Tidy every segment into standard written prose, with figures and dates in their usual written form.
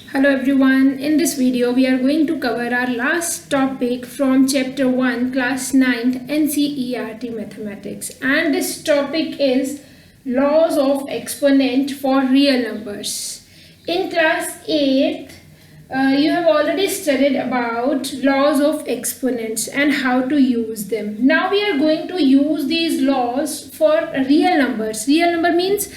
Hello everyone, in this video we are going to cover our last topic from chapter 1 class 9th NCERT mathematics, and this topic is laws of exponent for real numbers. In class 8th you have already studied about laws of exponents and how to use them. Now we are going to use these laws for real numbers. Real number means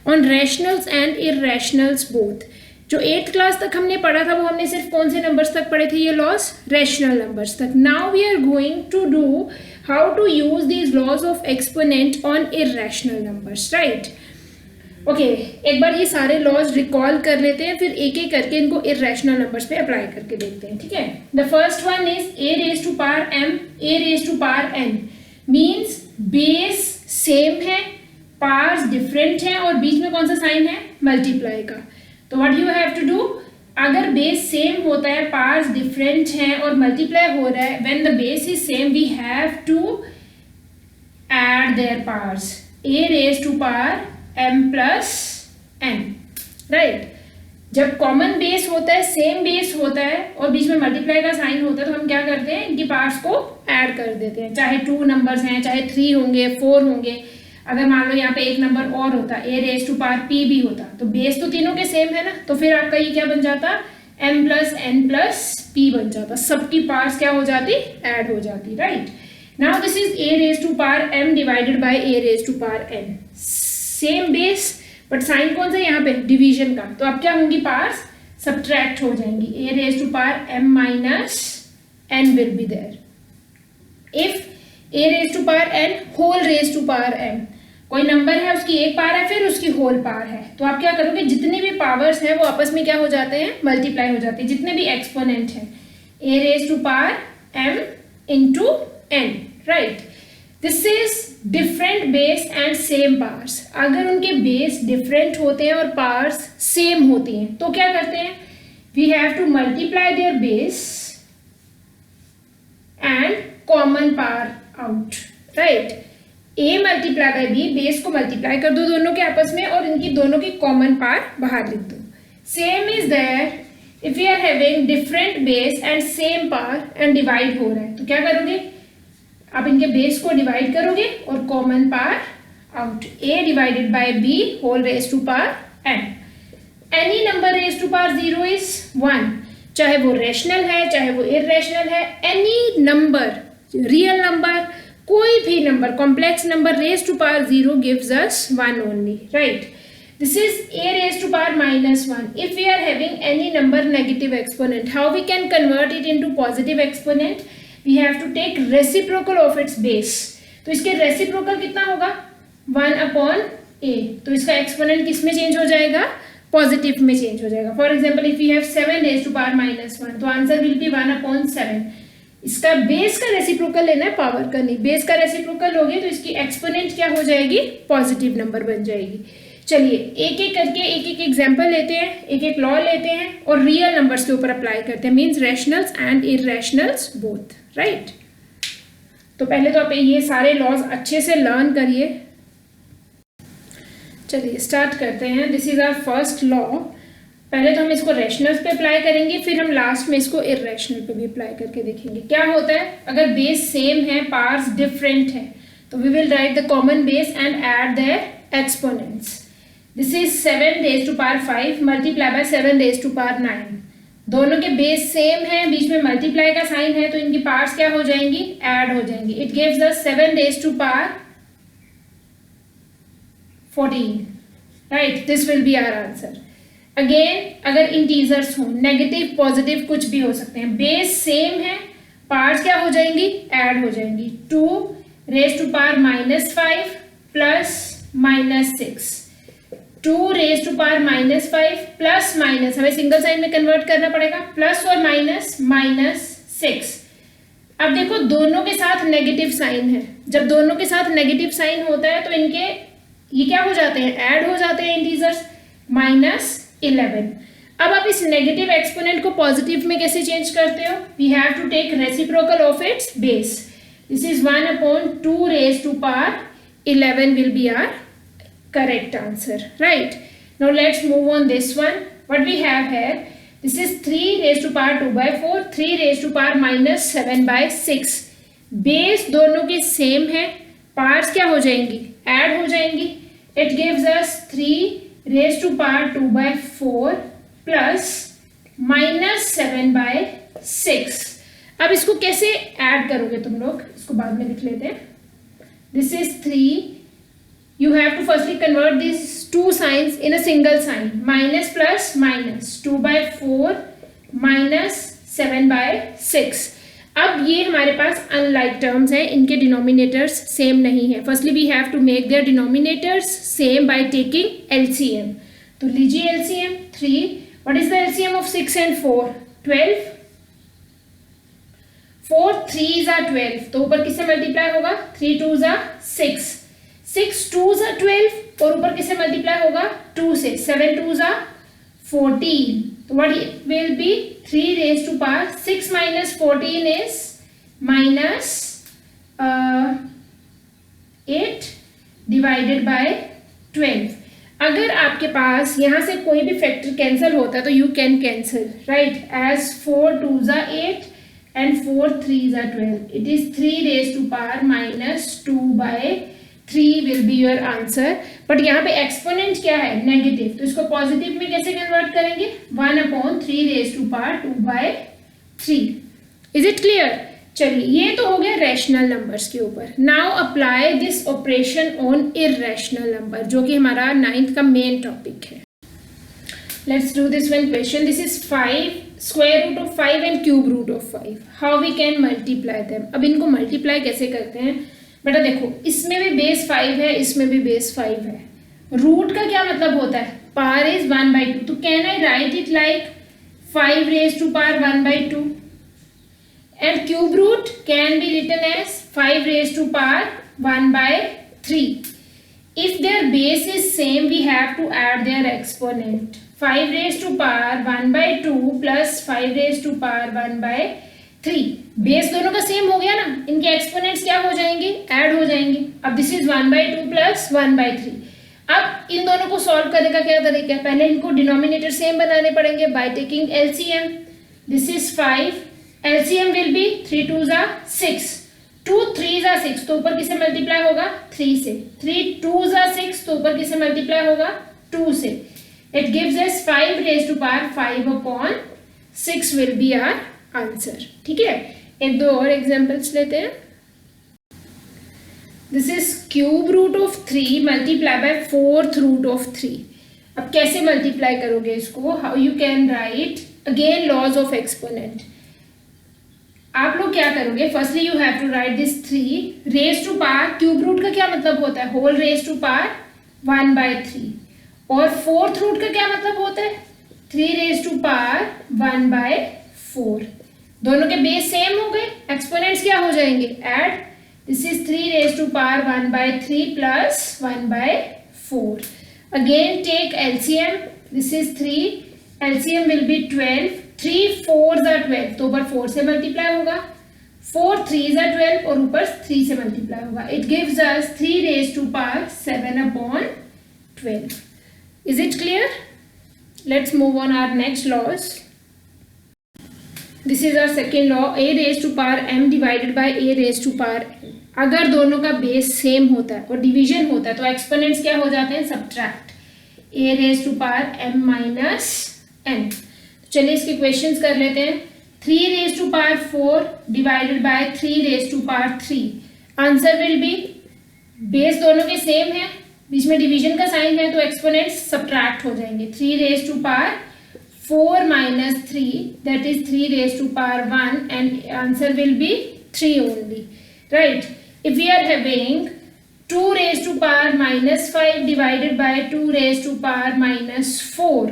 on rationals and irrationals both. जो 8th class तक हमने पढ़ा था वो हमने सिर्फ कौन से नंबर्स तक पढ़े थे, ये लॉस रैशनल नंबर्स तक. Now we are going to do how to use these laws of exponent on irrational numbers, right. Okay, एक बार ये सारे लॉज रिकॉल कर लेते हैं, फिर एक एक करके इनको इररेशनल नंबर्स पे अप्लाई करके देखते हैं. ठीक है, the first one is a raise to power m a raise to power n means base same है, पावर्स डिफरेंट है और बीच में कौन सा साइन है, मल्टीप्लाई का. तो what you have to do, अगर बेस सेम होता है, पार्ट्स डिफरेंट हैं और मल्टीप्लाई हो रहा है, when the base is same we have to add their parts. a raise to power m plus n, right. जब कॉमन बेस होता है, सेम बेस होता है और बीच में मल्टीप्लाई का साइन होता है, तो हम क्या करते हैं, इनकी पार्ट्स को ऐड कर देते हैं. चाहे 2 नंबर्स हैं, चाहे 3 होंगे, 4 होंगे. अगर मान लो यहाँ पे एक नंबर और होता, a raise to power p भी होता, तो बेस तो तीनों के सेम है ना, तो फिर आपका ये क्या बन जाता, m plus n plus p बन जाता. सबकी पार्ट्स क्या हो जाती, ऐड हो जाती, right. Now this is a raise to power m divided by a raise to power n. Same base but sign कौन सा यहाँ पे, डिवीजन का. तो अब क्या होंगी, पार्ट्स सब्ट्रैक्ट हो जाएंगी. a raise to power m minus n will be there. If a raise to power n whole raise to power m, कोई नंबर है उसकी एक पावर है, फिर उसकी होल पावर है, तो आप क्या करोगे, जितनी भी पावर्स हैं वो आपस में क्या हो जाते हैं, मल्टीप्लाई हो जाते हैं. जितने भी एक्सपोनेंट हैं, a raise to power m into n, right. This is different base and same powers. अगर उनके बेस डिफरेंट होते हैं और पावर्स सेम होती हैं तो क्या करते हैं, we have to multiply their base and common power out, right. a multiply by b, base को मल्टीप्लाई कर दो दोनों के आपस में और इनकी दोनों की कॉमन पावर बाहर लिख दो. Same is there if we are having different base and same power and divide हो रहा है, तो क्या करोगे, आप इनके बेस को डिवाइड करोगे और common power out. a divided by b whole raise to power n. Any number raise to power 0 is 1, चाहे वो रैशनल है चाहे वो इररेशनल है. एनी नंबर, रियल नंबर, कोई भी नंबर, complex number raise to power 0 gives us 1 only, right. This is a raise to power minus 1. If we are having any number negative exponent, how we can convert it into positive exponent, we have to take reciprocal of its base. तो इसके reciprocal कितना होगा, 1 upon a. तो इसका exponent किस में change हो जाएगा, पॉजिटिव में चेंज हो जाएगा. For example if you have 7 raise to power minus 1, तो आंसर विल बी 1 अपॉन 7. इसका बेस का रेसिप्रोकल लेना है, पावर का नहीं. बेस का रेसिप्रोकल लोगे तो इसकी एक्सपोनेंट क्या हो जाएगी, पॉजिटिव नंबर बन जाएगी. चलिए एक एक करके एक एक एग्जांपल लेते हैं, एक एक लॉ लेते हैं और रियल नंबर्स के ऊपर अप्लाई करते हैं, means rationals and irrationals both, right. तो पहले तो आप ये सारे लॉज अच्छे से लर्न करिए. चलिए स्टार्ट करते हैं. This is our first law. पहले तो हम इसको रैशनल्स पे अप्लाई करेंगे, फिर हम लास्ट में इसको इररेशनल पे भी अप्लाई करके देखेंगे. क्या होता है, अगर बेस सेम है, पार्ट्स डिफरेंट है, तो we will write the common base and add their exponents. This is 7 raise to power 5 multiply by 7 raise to power 9. दोनों के बेस सेम है, बीच में मल्टीप्लाई का साइन है, तो इनकी पार्ट्स क्या हो जाएंगी, ऐड हो जाएंगी. It gives us 7 raise to power 14, right. This will be our answer. Again अगर इंटीजर्स हो, नेगेटिव पॉजिटिव कुछ भी हो सकते हैं, बेस सेम है, पार्ट्स क्या हो जाएंगी, ऐड हो जाएंगी. 2 raise to power minus 5 plus minus 6. 2 raise to power minus 5 plus minus, हमें सिंगल साइन में कन्वर्ट करना पड़ेगा, प्लस और माइनस माइनस 6. अब देखो दोनों के साथ नेगेटिव साइन है. जब दोनों के साथ नेगेटिव साइन होता है तो इनके ये क्या हो जाते हैं, ऐड हो जाते हैं इंटीजर्स, माइनस 11. अब आप इस नेगेटिव एक्सपोनेंट को पॉजिटिव में कैसे चेंज करते हो, we have to take reciprocal of its base. This is 1 upon 2 raise to power 11 will be our correct answer, right. Now let's move on this one. What we have here, this is 3 raise to power 2/4, 3 raise to power minus 7/6। Base दोनों के same है, parts क्या हो जाएंगी, add हो जाएंगी। It gives us 3 raise to power 2/4 plus minus 7/6। अब इसको कैसे ऐड करोगे तुम लोग, इसको बाद में लिख लेते हैं। This is 3, you have to firstly convert these two signs in a single sign, minus plus minus, 2/4 minus 7/6। अब ये हमारे पास अनलाइक टर्म्स हैं, इनके डिनोमिनेटर्स सेम नहीं है। Firstly we have to make their denominators same by taking LCM. तो लीजिए LCM 3, what is the LCM of 6 and 4? 12। 4 3s are 12, तो ऊपर किससे मल्टीप्लाई होगा, 3 2s are 6, 6 2s are 12 और ऊपर किससे मल्टीप्लाई होगा, 2 से, 7 2s are 14। तो what will be 3 raise to power 6 minus 14 is minus 8 divided by 12। अगर आपके पास यहाँ से कोई भी फैक्टर कैंसिल होता है तो you can cancel, right, as 4 2s are 8 and 4 3s are 12. It is 3 raised to power minus 2/3 will be your answer. But यहाँ पे एक्सपोनेंट क्या है, नेगेटिव, तो इसको पॉजिटिव में कैसे कन्वर्ट करेंगे, 1/3 raised to power 2/3। Is it clear? चलिए, ये तो हो गया रैशनल नंबर्स के ऊपर। Now apply this operation on irrational number, जो कि हमारा 9th का मेन टॉपिक है। Let's do this one question. This is 5 square root of 5 and cube root of 5. How we can multiply them? अब इनको multiply कैसे करते हैं बेटा, देखो इसमें भी बेस 5 है, इसमें भी बेस 5 है। रूट का क्या मतलब होता है, पावर इज 1/2, तो can I write it like 5 raise to power 1/2 and cube root can be written as 5 raise to power 1/3। If their base is same, we have to add their exponent. 5 raised to power 1/2 plus 5 raised to power 1/3। Base दोनों का same हो गया ना, इनके exponents क्या हो जाएंगे, add हो जाएंगे। अब दिस इज 1/2 प्लस 1/3। अब इन दोनों को सॉल्व करने का क्या तरीका है, पहले इनको डिनोमिनेटर सेम बनाने पड़ेंगे bye taking LCM. This is 5, LCM will be 3 2s are 6, 2 3s are 6, तो ऊपर किसे मल्टीप्लाई होगा, 3 से, 3 2s are 6, तो ऊपर किसे मल्टीप्लाई होगा, 2 से। It gives us 5 raised to power 5/6 will be our answer। ठीक है, एक दो और एग्जांपल्स लेते हैं। This is cube root of 3 multiply by 4th root of 3। अब कैसे मल्टीप्लाई करोगे इसको, how you can write again laws of exponent। आप लोग क्या करोगे, firstly you have to write this 3 raise to power, cube root का क्या मतलब होता है, होल रेज टू पावर 1/3, और 4th रूट का क्या मतलब होता है, 3 रेज टू पावर 1/4। दोनों के बेस सेम हो गए, एक्सपोनेंट्स क्या हो जाएंगे, add. This is 3 raise to power 1/3 plus 1/4। Again take LCM, this is 3, LCM will be 12, 3 4s are 12, तो ऊपर 4 से मल्टीप्लाई होगा, 4 3s are 12 और ऊपर 3 से मल्टीप्लाई होगा। It gives us 3 raise to power 7/12। Is it clear? Let's move on our next laws. This is our second law, a raised to power m divided by a raised to power n। अगर दोनों का base same होता है और division होता है तो exponents क्या हो जाते हैं, subtract, a raised to power m minus n। चलिए इसके क्वेश्चंस कर लेते हैं। 3 raised to power 4 divided by 3 raised to power 3। Answer will B, base दोनों के सेम है, बीच में डिवीजन का साइन है, तो एक्सपोनेंट्स सब्ट्रैक्ट हो जाएंगे। 3 raise to power 4 minus 3, that is 3 raised to power 1, and answer will be 3 only, right? If we are having 2 raised to power minus 5 divided by 2 raised to power minus 4,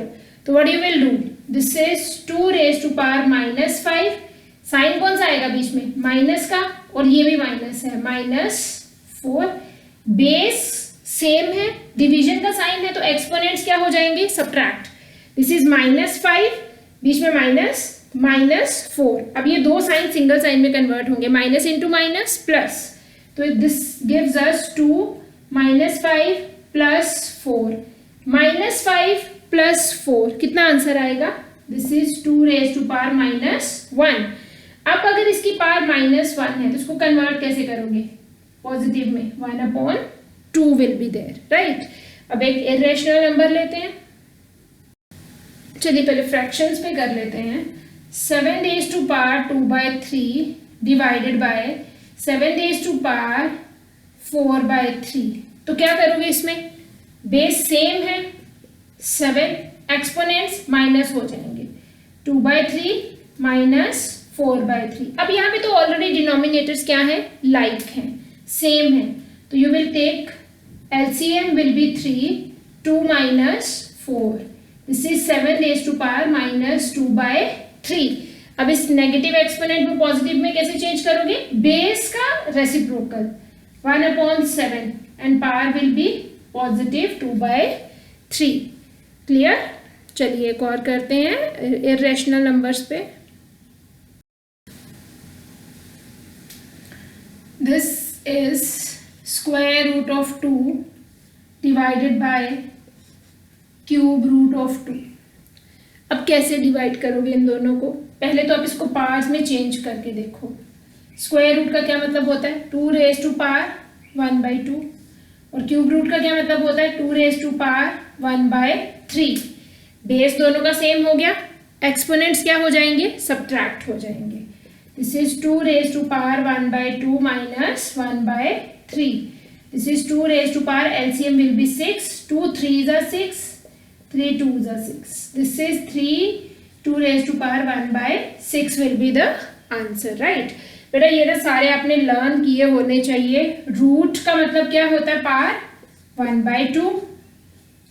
तो what you will do, this is 2 raised to power minus 5, sign कौन सा आएगा बीच में, minus का, और ये भी minus है, -4। बेस सेम है, डिवीजन का साइन है, तो एक्सपोनेंट्स क्या हो जाएंगे, सब्ट्रैक्ट। दिस इज -5, बीच में -4। अब ये दो साइन सिंगल साइन में कन्वर्ट होंगे, माइनस इंटू माइनस प्लस, तो दिस गिव्स अस 2 -5 + 4, -5 + 4 कितना आंसर आएगा, this is 2 raise to power -1। अब अगर इसकी पावर -1 है तो इसको कन्वर्ट कैसे करोगे पॉजिटिव में, 1/2 विल बी देयर, राइट। अब एक इरेशनल नंबर लेते हैं, चलिए पहले फ्रैक्शंस पे कर लेते हैं। 7 raise to power 2/3 divided by 7 raise to power 4/3। तो क्या करोगे, इसमें बेस सेम है, 7 एक्सपोनेंट्स माइनस हो जाएंगे, 2/3 माइनस 4/3। अब यहाँ पे तो ऑलरेडी डिनोमिनेटर्स क्या है, लाइक हैं, सेम है, तो you will take LCM will be 3, 2 minus 4, this is 7 raise to power -2/3। अब इस नेगेटिव एक्सपोनेंट में पॉजिटिव में कैसे चेंज करोगे, बेस का reciprocal 1/7 and power will be positive 2/3। Clear. चलिए एक और करते हैं इरेशनल नंबर्स पे। This is square root of 2 divided by cube root of 2। अब कैसे डिवाइड करोगे इन दोनों को, पहले तो आप इसको पार्ट्स में चेंज करके देखो। स्क्वायर रूट का क्या मतलब होता है, 2 रेज टू पावर 1/2, और क्यूब रूट का क्या मतलब होता है, 2 रेज टू पावर 1/3। बेस दोनों का सेम हो गया, एक्सपोनेंट्स क्या हो जाएंगे, सब्ट्रैक्ट हो जाएंगे। This is 2 raise to power 1/2 minus 1/3। This is 2 raise to power LCM will be 6, 2 3s are 6, 3 2s are 6। This is 2 raise to power 1/6 will be the answer, right. बेटा ये ना सारे आपने लर्न किए होने चाहिए। रूट का मतलब क्या होता है, पावर 1/2।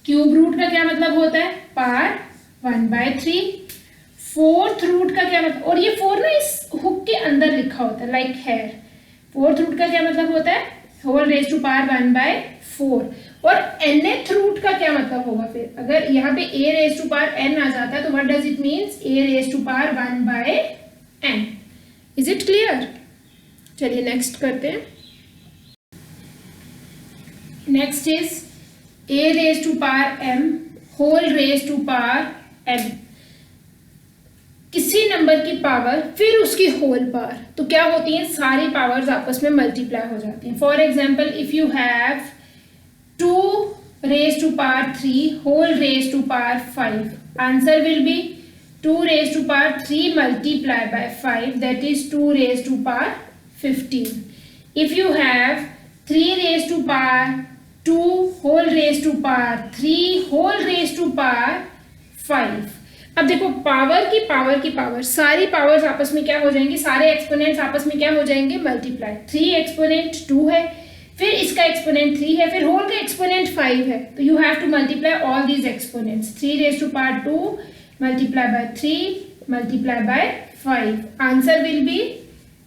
क्यूब रूट का क्या मतलब होता है, पावर 1/3। फोर्थ रूट का क्या मतलब, और ये 4 ना इस हुक के अंदर लिखा होता है लाइक हेयर। फोर्थ रूट का क्या मतलब होता है, होल रेज टू पावर 1/4। और nth रूट का क्या मतलब होगा, फिर अगर यहाँ पे a raise to power n आ जाता है तो what does it means, a raise to power 1/n। Is it clear. चलिए नेक्स्ट करते हैं। Next is a raise to power m whole raise to power n। किसी नंबर की power फिर उसकी होल पावर, तो क्या होती है, सारी पावर्स आपस में मल्टीप्लाई हो जाती हैं। For example if you have 2 raise to power 3 whole raise to power 5, answer will be 2 raised to power 3 multiplied by 5, that is 2 raised to power 15. If you have 3 raised to power 2 whole raised to power 3 whole raised to power 5. अब देखो power की power सारी powers आपस में क्या हो जाएंगी, सारे एक्सपोनेंट्स आपस में क्या हो जाएंगे, मल्टीप्लाई। 3 एक्सपोनेंट 2 है, फिर इसका एक्सपोनेंट 3 है, फिर होल का एक्सपोनेंट 5 है, तो you have to multiply all these exponents. 3 raise to power 2 multiply by 3 multiply by 5, answer will be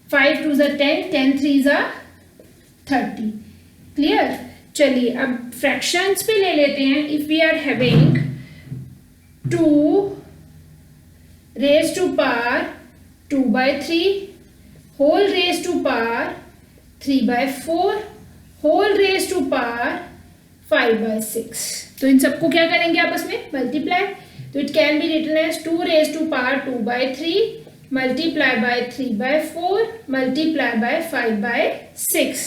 5 2s are 10, 10 3s are 30. Clear? चलिए अब फ्रैक्शंस पे ले लेते हैं। If we are having 2 raised to power 2/3 whole raised to power 3/4 whole raised to power 5/6, तो इन सबको क्या करेंगे आपस में, मल्टीप्लाई। तो it can be written as 2 raised to power 2/3 multiply by 3/4 multiply by 5/6।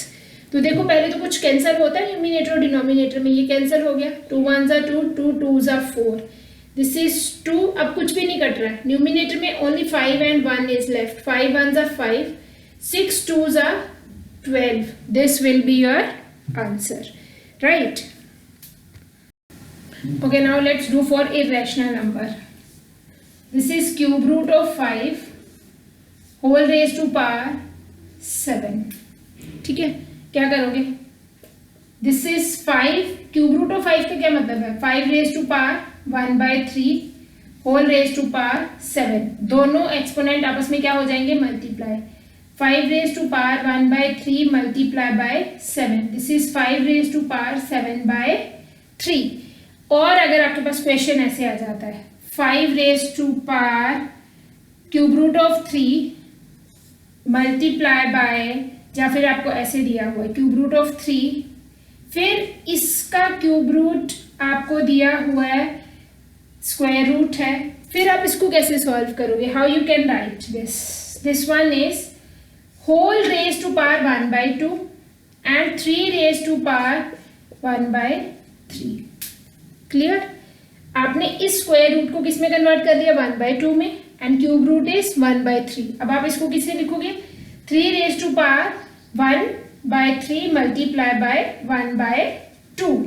तो देखो पहले तो कुछ कैंसिल होता है न्यूमिनेटर और डिनोमिनेटर में, ये कैंसिल हो गया। 2 1s are 2, 2 2s are 4, this is 2। अब कुछ भी नहीं कट रहा है, न्यूमिनेटर में only 5 and 1 is left, 5 1s are 5, 6 2s are 12, this will be your answer, right? Okay, now let's do for irrational number. This is cube root of 5 whole raised to power 7. ठीक है, क्या करोगे, this is 5 cube root of 5 का क्या मतलब है, 5 raised to power 1/3 whole raised to power 7, दोनों exponent आपस में क्या हो जाएंगे, multiply. 5 raised to power 1/3 multiply by 7, this is 5 raised to power 7/3। और अगर आपके पास क्वेश्चन ऐसे आ जाता है 5 raised to power cube root of 3 multiply by, या फिर आपको ऐसे दिया हुआ है क्यूब रूट ऑफ 3, फिर इसका क्यूब रूट आपको दिया हुआ है स्क्वायर रूट है, फिर आप इसको कैसे सॉल्व करोगे? How you can write this one is whole raise to power 1/2 and 3 raise to power 1/3. Clear? आपने इस स्क्वायर रूट को किस में कन्वर्ट कर दिया? 1/2 में, एंड क्यूब रूट इज 1/3. अब आप इसको किससे लिखोगे? 3 raise to power 1/3 multiply by 1/2.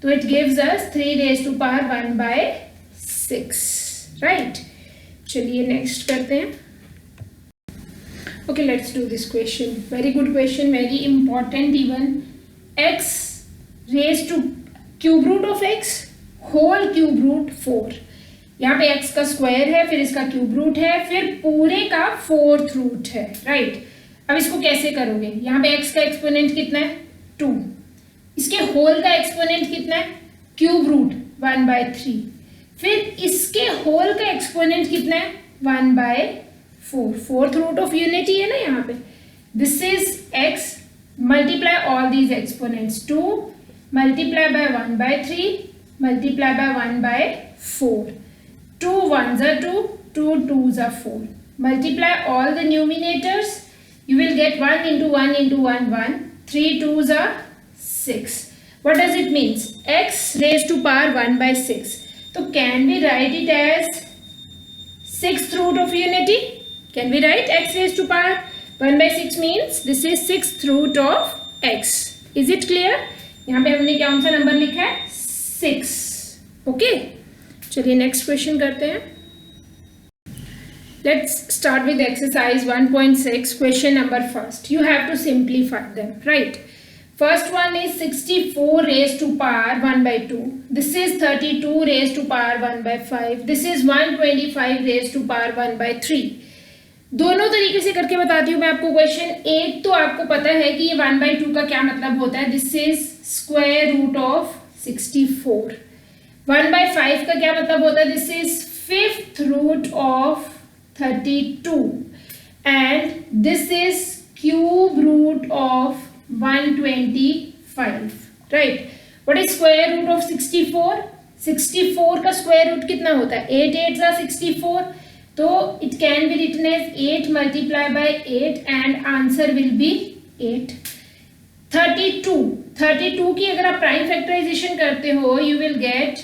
तो it gives us 3 raise to power 1/6. Right? चलिए नेक्स्ट करते हैं. Okay, let's do this question. Very good question, very important even. X raised to cube root of x whole cube root 4. यहाँ पे x का square है, फिर इसका cube root है, फिर पूरे का 4th रूट है. राइट? अब इसको कैसे करोगे? यहाँ पे x का एक्सपोनेंट कितना है? 2. इसके होल का एक्सपोनेंट कितना है? Cube root 1/3. फिर इसके होल का एक्सपोनेंट कितना है? 1/4. 4th रूट ऑफ यूनिटी है ना यहाँ पे. This is x, multiply all these exponents. 2 multiply bye 1/3 multiply bye 1/4. 2 1s are 2, 2 2s are 4. Multiply all the numerators. You will get 1 into 1 into 1 1. 3 2s are 6. What does it means? X raised to power 1/6. So can we write it as 6th root of unity? Can we write x raised to power 1/6 means this is 6th root of x. Is it clear? यहाँ पे हमने कौन सा number लिखा है? 6. Okay, चलिए next question करते हैं. Let's start with exercise 1.6. Question number first. You have to simplify them, right? First one is 64 raised to power 1/2. This is 32 raised to power 1/5. This is 125 raised to power 1/3. दोनों तरीके से करके बताती हूँ मैं आपको क्वेश्चन. एक तो आपको पता है कि ये 1/2 का क्या मतलब होता है. This is square root of 64. 1/5 का क्या मतलब होता है? This is 5th root of 32. And this is cube root of 125. Right? What is square root of 64? 64 का स्क्वायर रूट कितना होता है? 8 8 का 64. तो it can be written as 8 multiply by 8 and answer will be 8. 32 की अगर आप प्राइम फैक्टराइजेशन करते हो you will get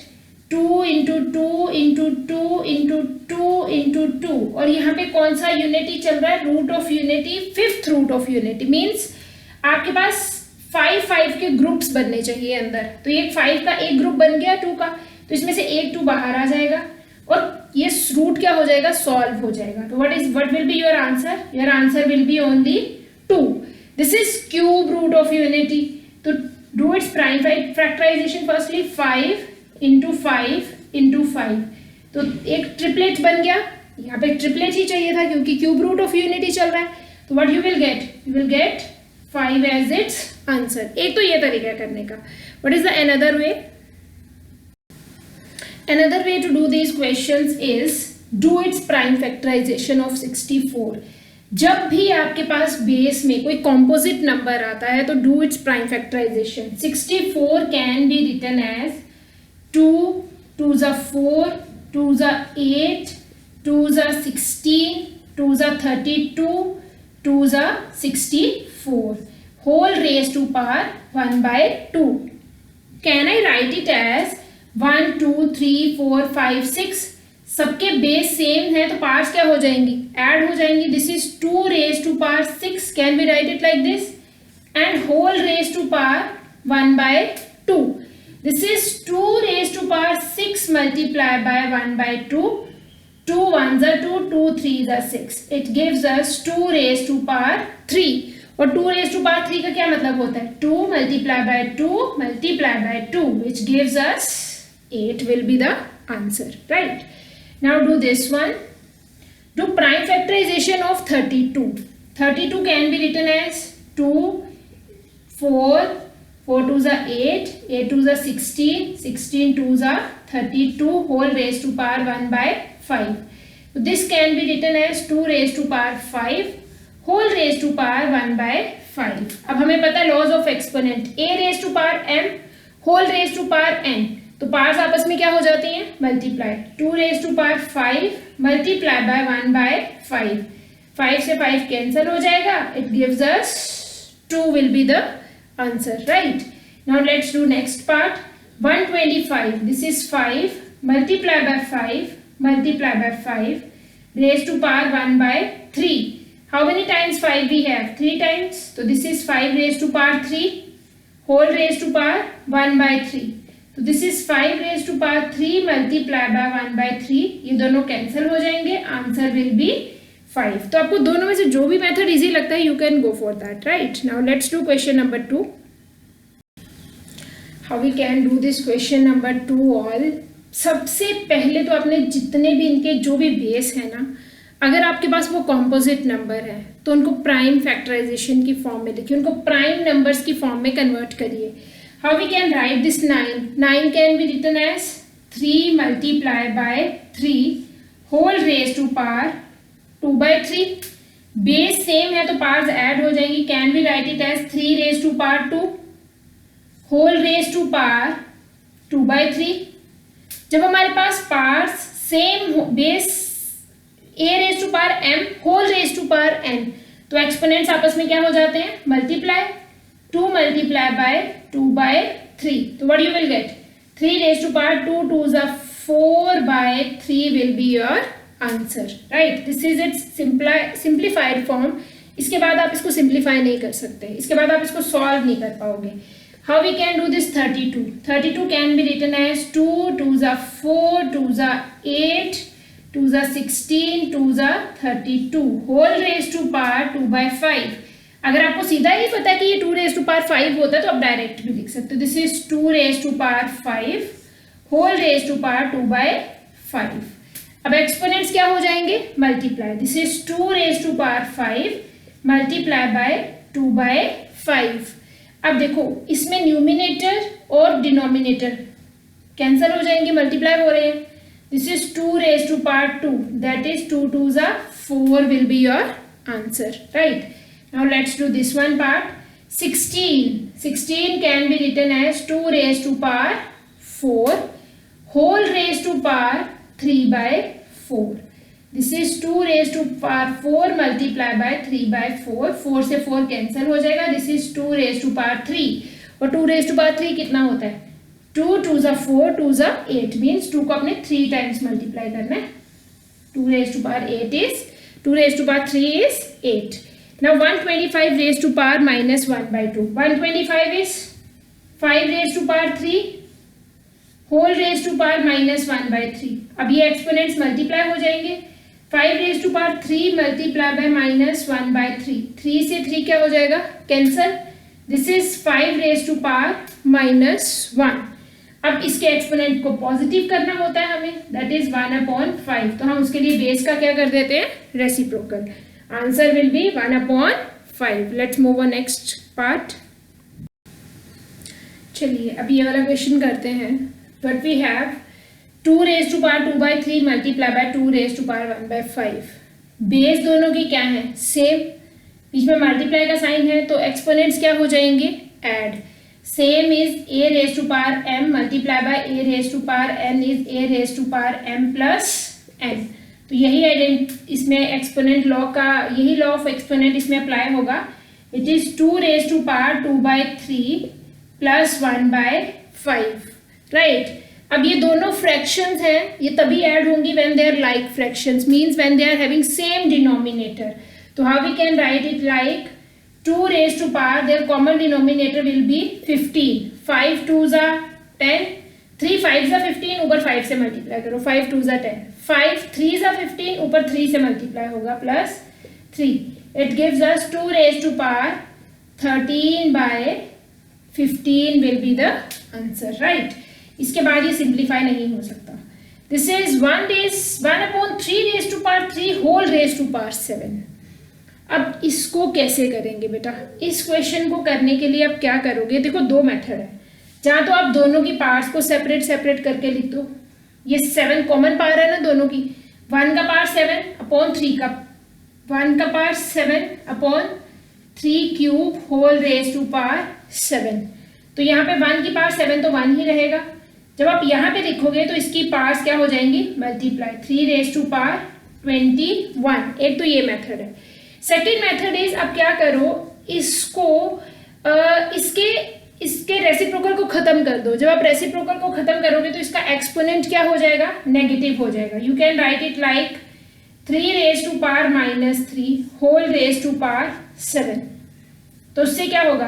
2 into 2 into 2 into 2 into 2. और यहाँ पे कौन सा यूनिटी चल रहा है? Root of unity, 5th root of unity. Means आपके पास 5 के ग्रुप्स बनने चाहिए अंदर. तो ये 5 का एक ग्रुप बन गया 2 का, तो इसमें से एक 2 बाहर आ जाएगा और ये रूट क्या हो जाएगा? सॉल्व हो जाएगा. तो what will be your answer? Your answer will be only 2. This is cube root of unity. तो do its prime factorization. Firstly 5 into 5 into 5. तो एक ट्रिपलेट बन गया. यहाँ पे ट्रिपलेट ही चाहिए था क्योंकि क्यूब रूट ऑफ यूनिटी चल रहा है. तो what you will get? You will get 5 as it's answer. एक तो ये तरीका करने का. What is the another way? Another way to do these questions is do its prime factorization of 64. जब भी आपके पास बेस में कोई कॉम्पोजिट नंबर आता है तो do its prime factorization. 64 can be written as 2 2s are 4 2s are 8 2s are 16 2s are 32 2s are 64 whole raised to power 1/2. Can I write it as 1 2 3 4 5 6? सबके base same है तो parts क्या हो जाएंगी? Add हो जाएंगी. This is 2 raised to power 6. Can be write it like this. And whole raised to power 1/2. This is 2 raised to power 6 multiplied by 1/2. 2 1s are 2 2 3s are 6. It gives us 2 raised to power 3. और 2 raised to power 3 का क्या मतलब होता है? 2 multiplied by 2 multiplied by 2 which gives us 8 will be the answer. Right? Now do this one. Do prime factorization of 32. 32 can be written as 2 4 4 2s are 8 8 2s are 16 16 2s are 32 whole raised to power 1/5. So this can be written as 2 raised to power 5 whole raised to power 1/5. अब हमें पता है laws of exponent. A raised to power m whole raised to power n. तो parts आपस में क्या हो जाती हैं, multiply. 2 raise to power 5 multiply by 1 by 5, 5 से 5 कैंसिल हो जाएगा, it gives us 2 will be the answer, right. Now let's do next part. 125, this is 5 multiply by 5 multiply by 5 raised to power 1 by 3. How many times 5 we have? 3 times. So this is 5 raised to power 3 whole raised to power 1 by 3. So this is 5 raised to power 3 multiply by 1 by 3. ये दोनों cancel हो जाएंगे, answer will B 5. तो आपको दोनों में से जो भी मेथड इजी लगता है, you can go for that, right? Now let's do question number 2. How we can do this question number 2 all? सबसे पहले तो आपने जितने भी इनके जो भी बेस है ना, अगर आपके पास वो कॉम्पोजिट नंबर है तो उनको प्राइम फैक्टराइजेशन की फॉर्म में लिखिए, उनको प्राइम नंबर्स की फॉर्म में कन्वर्ट करिए। How we can write this 9 can be written as 3 multiply by 3 whole raise to power 2 by 3। Base same है तो पार्ट्स ऐड हो जाएंगी, can be write it as 3 raise to power 2 whole raise to power 2 by 3। जब हमारे पास parts same हो, base a raise to power m whole raise to power n, तो exponents आपस में क्या हो जाते हैं, मल्टीप्लाई। 2 मल्टीप्लाई बाय 2 बाय 3, तो what you will get 3 raise to power 2 2 is 4 by 3 will be your answer, right. This is its simplified form. इसके बाद आप इसको सिंप्लीफाई नहीं कर सकते, इसके बाद आप इसको सॉल्व नहीं कर पाओगे। How we can do this 32? 32 can be written as 2 2s are 4 2s are 8 2s are 16 2s are 32 whole raised to power 2 by 5। अगर आपको सीधा ही पता है कि ये 2 raised to power 5 होता है तो आप डायरेक्ट भी लिख सकते हो। This is 2 raised to power 5 whole raised to power 2 by 5। अब एक्सपोनेंट्स क्या हो जाएंगे, multiply. This is 2 raised to power 5 multiply by 2 by 5। अब देखो इसमें न्यूमिनेटर और डिनोमिनेटर कैंसिल हो जाएंगे, मल्टीप्लाई हो रहे हैं। This is 2 raise to power 2, that is 2 2s are 4 will be your answer, right. Now let's do this one part. 16 can be written as 2 raise to power 4 whole raise to power 3 by 4। This is 2 raise to power 4 multiply by 3 by 4, 4 से 4 cancel हो जाएगा। This is 2 raise to power 3 और 2 raise to power 3 कितना होता है, 2 2s are 4 2s are 8 means 2 को अपने 3 times multiply करना है। 2 raise to power 8 is 2 raise to power 3 is 8। Now 125 raise to power minus 1 by 2, 125 is 5 raise to power 3 whole raise to power minus 1 by 3। अब ये exponents multiply हो जाएंगे। 5 raise to power 3 multiply by minus 1 by 3, 3 से 3 क्या हो जाएगा, cancel. This is 5 raise to power minus 1। अब इसके एक्सपोनेंट को पॉजिटिव करना होता है हमें, दैट इज 1/5। तो हम उसके लिए बेस का क्या कर देते हैं, reciprocal. Answer will be 1/5। Let's move on next part. चलिए अब ये वाला क्वेश्चन करते हैं। But we have 2 raise to power 2 by 3 multiply by 2 raise to power 1 by 5। Base दोनों की क्या है, सेम, बीच में मल्टीप्लाई का साइन है तो एक्सपोनेंट्स क्या हो जाएंगे, add. Same is a raise to power m multiply by a raise to power n is a raise to power m plus n। तो यही इसमें एक्सपोनेंट लॉ का, यही लॉ ऑफ एक्सपोनेंट इसमें अप्लाई होगा। It is 2 raise to power 2 by 3 plus 1 by 5, right. अब ये दोनों फ्रैक्शंस हैं, ये तभी ऐड होंगी when they are like fractions, means when they are having same denominator. तो how we can write it like 2 raise to power, their common denominator will be 15। 5 2s are 10, 3 5s are 15, ऊपर 5 से multiply करो, 5 2s are 10, 5 3s are 15, ऊपर 3 से multiply होगा plus 3। It gives us 2 raise to power 13 by 15 will be the answer, right. इसके बाद ये simplify नहीं हो सकता। This is 1/3 raise to power 3 whole raise to power 7। अब इसको कैसे करेंगे बेटा, इस क्वेश्चन को करने के लिए आप क्या करोगे, देखो 2 मेथड है। जहाँ तो आप दोनों की पार्ट्स को सेपरेट करके लिख दो। ये 7 कॉमन पावर है ना दोनों की, 1 का पावर 7/3 का 1 का power 7/3 cube whole raise to power 7। तो यहाँ पे 1 की पावर 7 तो 1 ही रहेगा। जब आप यहाँ पे लिखोगे तो इसकी पावर्स क्या हो जाएंगी, मल्टीप्लाई, 3 रेज टू पावर 21। एक तो ये मेथड है। सेकेंड मेथड इज, अब क्या करो, इसको इसके रेसिप्रोकल को खत्म कर दो। जब आप रेसिप्रोकल को खत्म करोगे तो इसका एक्सपोनेंट क्या हो जाएगा, नेगेटिव हो जाएगा। You can write it like 3 raise to power -3 whole raise to power 7। तो उससे क्या होगा,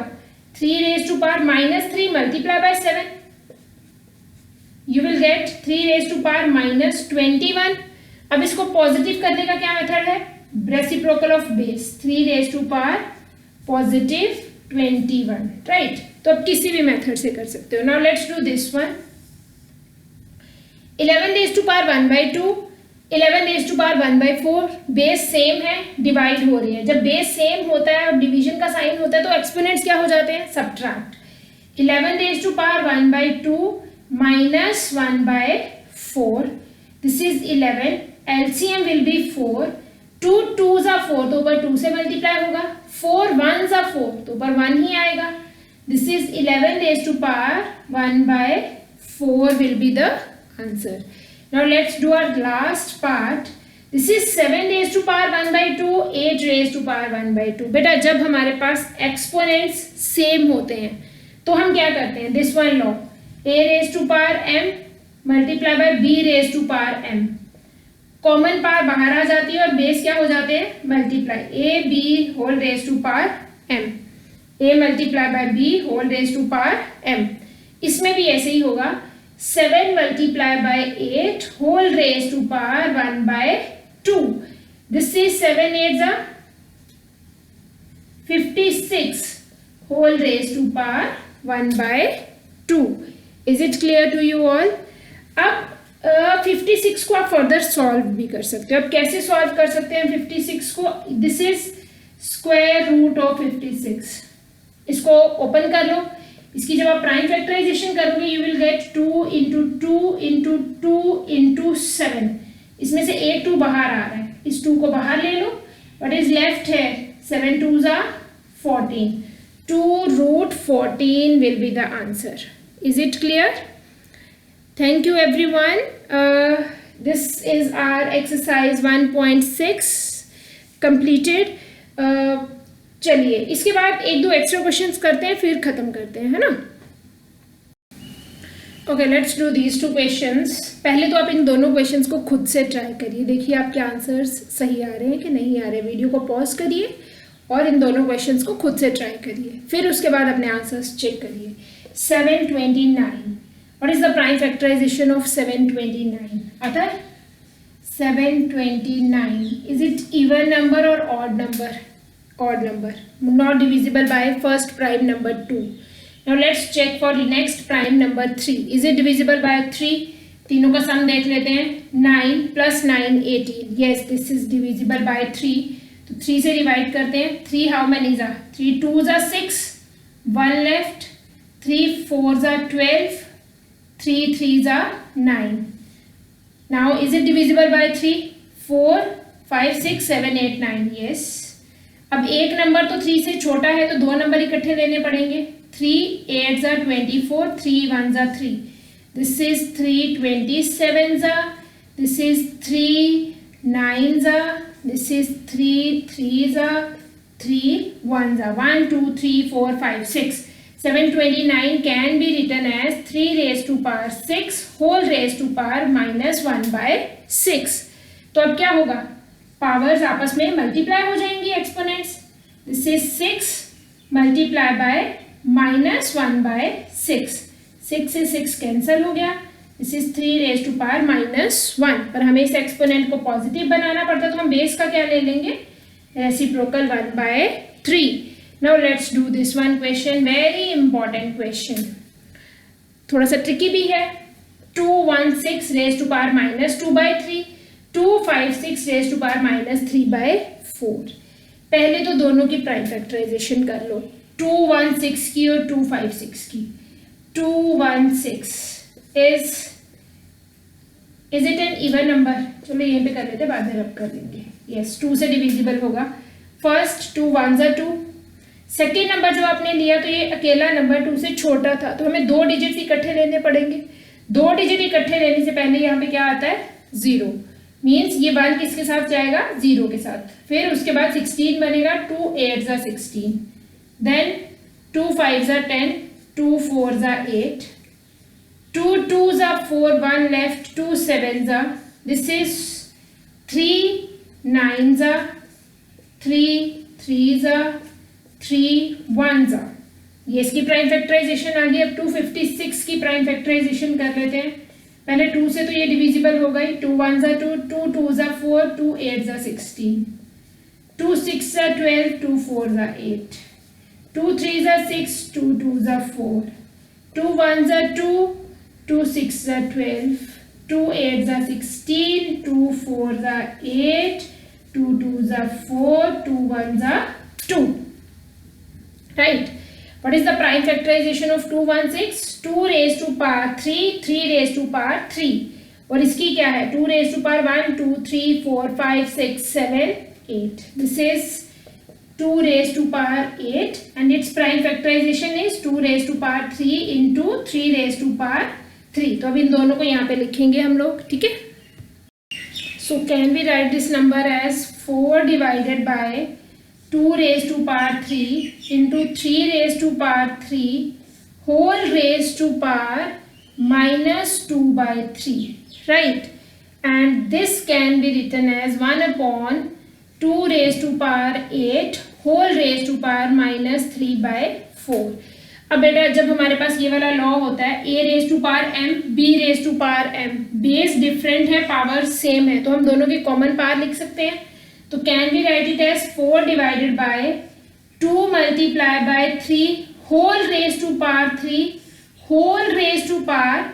3 raise to power -3 multiply by 7, you will get 3 raise to power -21। अब इसको पॉजिटिव करने का क्या मेथड है, reciprocal of base, 3 raise to power +21, right. तो आप किसी भी मेथड से कर सकते हो। Now let's do this one. 11 raise to power 1/2, 11 raise to power 1/4, base same है, डिवाइड हो रही है। जब बेस सेम होता है और डिवीजन का साइन होता है तो एक्सपोनेंट्स क्या हो जाते हैं, subtract. 11 raise to power 1/2 -1/4, this is 11, LCM will be 4, 2 2s are 4 तो ऊपर 2 से मल्टीप्लाई होगा, 4 1s are 4 तो ऊपर 1 ही आएगा। This is 11 raise to power 1/4 will be the answer. Now let's do our last part. This is 7 raised to power 1/2, 8 raised to power 1/2. बेटा जब हमारे पास एक्सपोनेंट्स सेम होते हैं तो हम क्या करते हैं, this one law, a raised to power m multiply by b raised to power m। Common power बाहर आ जाती है और बेस क्या हो जाते हैं, multiply, a b whole raise to power m, a multiply by b whole raise to power m। इसमें भी ऐसे ही होगा, 7 multiply by 8 whole raised to power 1/2. This is 7 8s are 56 whole raised to power 1/2. Is it clear to you all? अब 56 को आप further solve भी कर सकते हो। अब कैसे सॉल्व कर सकते हैं 56 को, this is square root of 56। इसको ओपन कर लो, इसकी जब आप प्राइम फैक्टराइजेशन करोगे you will get 2 into 2 into 2 into 7। इसमें से एक 2 बाहर आ रहा है, इस 2 को बाहर ले लो, व्हाट इज लेफ्ट है, 7 2s are 14, 2√14 will be the answer. Is it clear? Thank you everyone. This is our exercise 1.6 completed. चलिए इसके बाद एक दो एक्स्ट्रा क्वेश्चंस करते हैं फिर खत्म करते हैं, है ना। Okay, let's do these 2 questions. पहले तो आप इन दोनों क्वेश्चंस को खुद से ट्राई करिए, देखिए आपके आंसर्स सही आ रहे हैं कि नहीं आ रहे। वीडियो को पॉज करिए और इन दोनों क्वेश्चंस को खुद से ट्राई करिए, फिर उसके बाद अपने आंसर्स चेक करिए। 729, what is the prime factorization of 729? आता है 729, इज इट इवन नंबर और odd number? Odd number, not divisible by first prime number 2. Now let's check for the next prime number 3. Is it divisible by 3? तीनों का सम देख लेते हैं, 9 + 9 18. Yes, this is divisible by 3. तो 3 से divide करते हैं। 3 how many are? 3 2s are 6, 1 left, 3 4s are 12, 3 3s are 9. Now is it divisible by 3? 4 5 6 7 8 9. Yes. अब एक नंबर तो 3 से छोटा है तो 2 नंबर इकट्ठे लेने पड़ेंगे। 3 8s are 24, 3 1s are 3, this is 3 27s are, this is 3 9s are, this is 3 3s are, 3 1s are, 1 2 3 4 5 6। 729 can be written as 3 raised to power 6 whole raised to power -1/6। तो अब क्या होगा, पावर्स आपस में multiply हो जाएंगी, exponents. This is 6 multiply by -1/6, 6 से 6 cancel हो गया। This is 3 raise to power -1, पर हमें इस एक्सपोनेंट को पॉजिटिव बनाना पड़ता है तो हम बेस का क्या ले लेंगे, reciprocal 1/3। Now let's do this one question, very important question, थोड़ा सा ट्रिकी भी है। 216 raise to power -2/3, 256 raise to power -3/4। पहले तो दोनों की प्राइम फैक्टराइजेशन कर लो, 216 की और 256 की। 216 is it an even number? चलो यहीं पे कर लेते, बाद में रब कर देंगे। यस, 2 से डिविजिबल होगा। First 2 1s are 2, second number जो आपने लिया तो ये अकेला नंबर 2 से छोटा था तो हमें 2 डिजिट्स इकट्ठे लेने पड़ेंगे। 2 डिजिट इकट्ठे लेने से पहले यहाँ पे क्या आता है 0, मीन्स ये 1 किसके साथ जाएगा 0 के साथ। फिर उसके बाद 16 बनेगा, 2 8 ज़ा 16, देन 2 5 ज़ा 10, 2 4 ज़ा 8, 2 2 ज़ा 4, 1 लेफ्ट, 2 7 ज़ा, दिस इज 3 9 ज़ा 3, 3 ज़ा 3, 1 ज़ा। ये इसकी प्राइम फैक्टराइजेशन आ गई। अब 256 की प्राइम फैक्टराइजेशन कर लेते हैं। पहले 2 से तो ये डिविजिबल हो गई, 2 1 ज़ा 2, 2 2 ज़ा 4, 2 8 ज़ा 16, 2 6 ज़ा 12, 2 4 ज़ा 8, 2 3 ज़ा 6, 2 2 ज़ा 4, 2 1 ज़ा 2, 2 6 ज़ा 12, 2 8 ज़ा 16, 2 4 ज़ा 8, 2 2 ज़ा 4, 2 1 ज़ा 2, right? What is the prime factorization of 216? 2 raised to power 3, 3 raised to power 3, और इसकी क्या है 2 raised to power 1, 2 3 4 5 6 7 8, this is 2 raised to power 8 and its prime factorization is 2 raised to power 3 into 3 raised to power 3। तो अब इन दोनों को यहाँ पे लिखेंगे हम लोग, ठीक है। So can we write this number as 4 divided by 2 raised to power 3 into 3 raised to power 3 whole raised to power minus 2 by 3, right? And this can be written as 1 upon 2 raised to power 8 whole raised to power minus 3 by 4। अब बेटा जब हमारे पास ये वाला law होता है a raise to power m, b raise to power m, base different है, power same है, तो हम दोनों के कॉमन पावर लिख सकते हैं। तो can we write it as 4 divided by 2 multiply by 3 whole raise to power 3 whole raise to power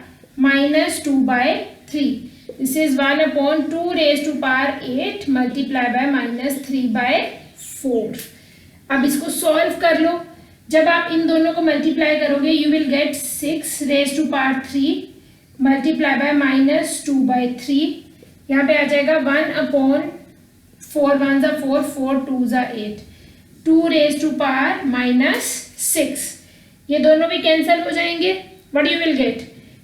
minus 2 by 3, this is 1 upon 2 raise to power 8 multiply by minus 3 by 4। अब इसको solve कर लो। जब आप इन दोनों को मल्टीप्लाई करोगे you will get 6 raise to power 3 multiply by minus 2 by 3, यहाँ पे आ जाएगा 1 अपॉन 4 1 ज़ा 4, 4 2 ज़ा 8, 2 रेज टू पावर माइनस 6, ये दोनों भी कैंसिल हो जाएंगे। What you will get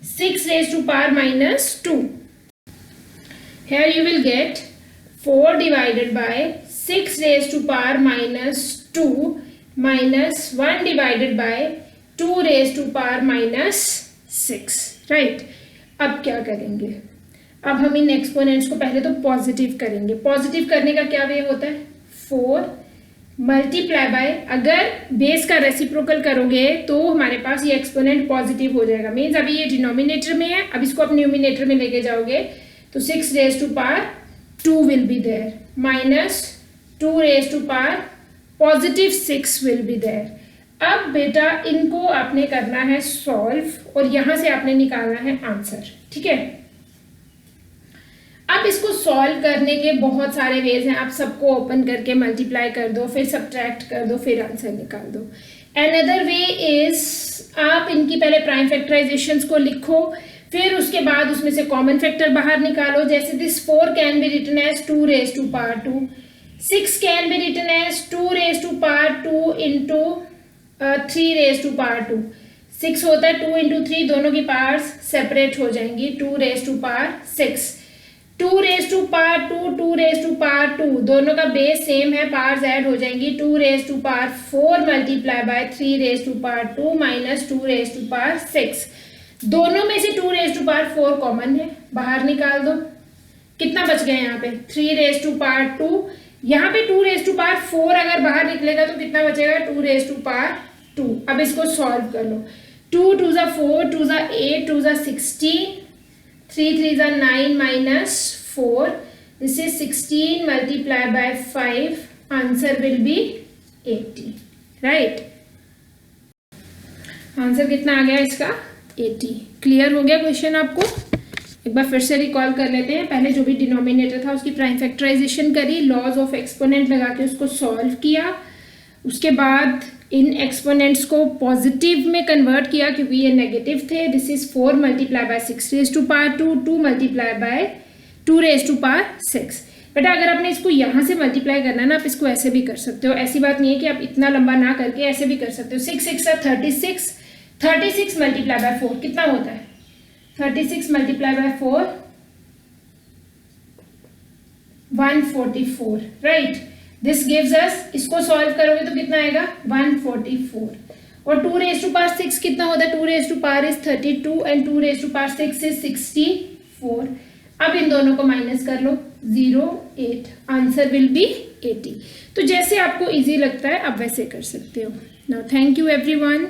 6 raise to power minus 2, here you will get 4 divided by 6 raised to power minus 2 minus 1 divided by 2 raised to power minus 6, right? अब क्या करेंगे, अब हम इन एक्सपोनेंट्स को पहले तो पॉजिटिव करेंगे। पॉजिटिव करने का क्या वे होता है 4 मल्टीप्लाई बाय, अगर बेस का रेसिप्रोकल करोगे तो हमारे पास ये एक्सपोनेंट पॉजिटिव हो जाएगा, मीन्स अभी ये डिनोमिनेटर में है, अब इसको आप न्यूमिनेटर में लेके जाओगे तो 6 raise to power 2 will be there minus 2 raise to power positive 6 will be there. अब बेटा इनको आपने करना है सॉल्व और यहां से आपने निकालना है आंसर, ठीक है। अब इसको सॉल्व करने के बहुत सारे वेज हैं, आप सबको ओपन करके मल्टीप्लाई कर दो, फिर सब्ट्रैक्ट कर दो, फिर आंसर निकाल दो। अनदर वे इज आप इनकी पहले प्राइम फैक्टराइजेशंस को लिखो, फिर उसके बाद उसमें से कॉमन फैक्टर बाहर निकालो। जैसे this 4 can be written as 2 raise to power 2, 6 can be written as 2 raise to power 2 into 3 raise to power 2, 6 होता है 2 इंटू 3, दोनों की पावर्स सेपरेट हो जाएंगी, 2 raise to power 6, 2 raise to power 2, 2 raise to power 2, दोनों का base same है, powers add हो जाएंगी, 2 raise to power 4 multiply by 3 raise to power 2 minus 2 raise to power 6, दोनों में से 2 रेज टू पावर 4 कॉमन है, बाहर निकाल दो, कितना बच गया यहाँ पे 3 रेज टू पावर 2, यहाँ पे 2 रेज टू पावर 4 अगर बाहर निकलेगा तो कितना बचेगा 2 रेज टू पावर 2। अब इसको सॉल्व कर लो, 2 2 ज़ा 4, 2 ज़ा 8, 2 ज़ा 16, 3 3 ज़ा 9 minus 4, this is 16 multiply by 5, answer will B 80, right. Answer कितना आ गया इसका 80। क्लियर हो गया क्वेश्चन आपको? एक बार फिर से रिकॉल कर लेते हैं। पहले जो भी डिनोमिनेटर था उसकी प्राइम फैक्टराइजेशन करी, लॉज ऑफ एक्सपोनेंट लगा के उसको सॉल्व किया, उसके बाद इन एक्सपोनेंट्स को पॉजिटिव में कन्वर्ट किया क्योंकि ये नेगेटिव थे। This is 4 multiply by 6 raise to power 2, 2 multiply by 2 raise to power 6। बेटा अगर आपने इसको यहाँ से मल्टीप्लाई करना है ना, आप इसको ऐसे भी कर सकते हो, ऐसी बात नहीं है कि आप इतना लंबा ना करके ऐसे भी कर सकते हो। 6 6 36, 36 मल्टीप्लाई बाय 4 कितना होता है 36 multiply by 4 144, right. This gives us, इसको सॉल्व करोगे तो कितना आएगा 144. और 2 रेज टू पावर 6 कितना होता है, 2 raise to power is 32 and 2 raise to power 6 is 64. अब इन दोनों को माइनस कर लो, 08. Answer will B 80. तो जैसे आपको इजी लगता है आप वैसे कर सकते हो. Now thank you everyone.